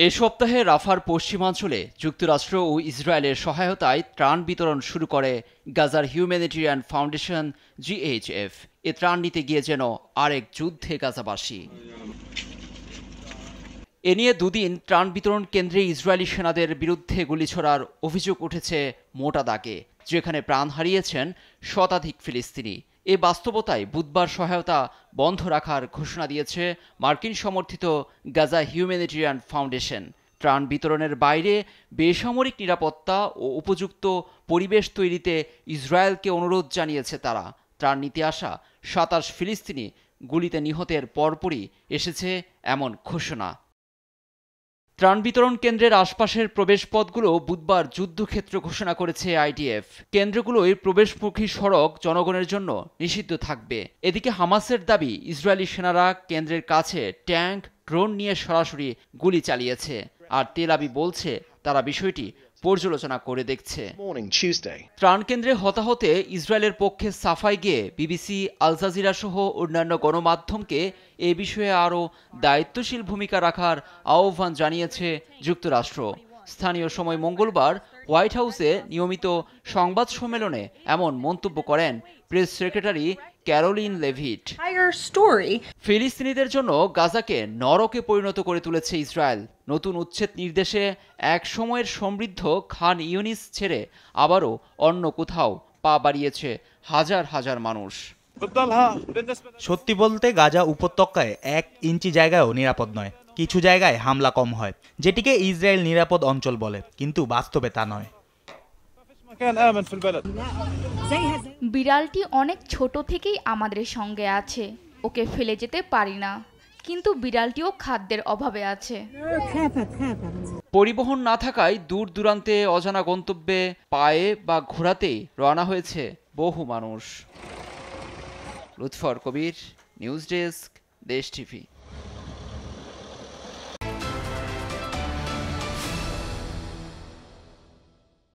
এ সপ্তাহে রাফার পশ্চিমাঞ্চলে যুক্তরাষ্ট্র ও ইসরায়েলের সহায়তায় ত্রাণ বিতরণ শুরু করে গাজার হিউম্যানিটেরিয়ান ফাউন্ডেশন জিএইচএফ। এ ত্রাণ নিতে গিয়ে যেন আরেক যুদ্ধে গাজাবাসী। এ নিয়ে দুদিন ত্রাণ বিতরণ কেন্দ্রে ইসরায়েলি সেনাদের বিরুদ্ধে গুলি ছোড়ার অভিযোগ উঠেছে মোটা দাগে, যেখানে প্রাণ হারিয়েছেন শতাধিক ফিলিস্তিনি। এ বাস্তবতায় বুধবার সহায়তা বন্ধ রাখার ঘোষণা দিয়েছে মার্কিন সমর্থিত গাজা হিউম্যানিটেরিয়ান ফাউন্ডেশন। ত্রাণ বিতরণের বাইরে বেসামরিক নিরাপত্তা ও উপযুক্ত পরিবেশ তৈরিতে ইসরায়েলকে অনুরোধ জানিয়েছে তারা। ত্রাণ নিতে আসা ২৭ ফিলিস্তিনি গুলিতে নিহতের পরপরই এসেছে এমন ঘোষণা। ত্রাণ বিতরণ কেন্দ্রের আশপাশের প্রবেশপথগুলো বুধবার যুদ্ধক্ষেত্র ঘোষণা করেছে আইডিএফ। কেন্দ্রগুলোয় প্রবেশমুখী সড়ক জনগণের জন্য নিষিদ্ধ থাকবে। এদিকে হামাসের দাবি, ইসরায়েলি সেনারা কেন্দ্রের কাছে ট্যাঙ্ক, ড্রোন নিয়ে সরাসরি গুলি চালিয়েছে। আর তেল আবিব বলছে তারা বিষয়টি পর্যালোচনা করে দেখছে। ত্রাণ কেন্দ্রে হতাহতে ইসরায়েলের পক্ষে সাফাই গিয়ে বিবিসি, আল জাজিরা সহ অন্যান্য গণমাধ্যমকে এ বিষয়ে আরও দায়িত্বশীল ভূমিকা রাখার আহ্বান জানিয়েছে যুক্তরাষ্ট্র। স্থানীয় সময় মঙ্গলবার হোয়াইট হাউসে নিয়মিত সংবাদ সম্মেলনে এমন মন্তব্য করেন প্রেস সেক্রেটারি ক্যারোলিন লেভিট। ফিলিস্তিনিদের জন্য গাজাকে নরকে পরিণত করে তুলেছে ইসরায়েল। নতুন উচ্ছেদ নির্দেশে এক সময়ের সমৃদ্ধ খান ইউনিস ছেড়ে আবারও অন্য কোথাও পা বাড়িয়েছে হাজার হাজার মানুষ। সত্যি বলতে গাজা উপত্যকায় 1 ইঞ্চি জায়গায়ও নিরাপদ নয়। কিছু জায়গায় হামলা কম হয়, যেটিকে ইসরায়েল নিরাপদ অঞ্চল বলে, কিন্তু বাস্তবে তা নয়। বিড়ালটি অনেক ছোট থেকেই আমাদের সঙ্গে আছে, ওকে ফেলে যেতে পারি না, কিন্তু বিড়ালটিও খাদ্যের অভাবে আছে। পরিবহন না থাকায় দূর দূরান্তে অজানা গন্তব্যে পায়ে বা ঘোড়াতেই রওনা হয়েছে বহু মানুষ। লুৎফর কবির, নিউজ ডেস্ক, দেশ টিভি।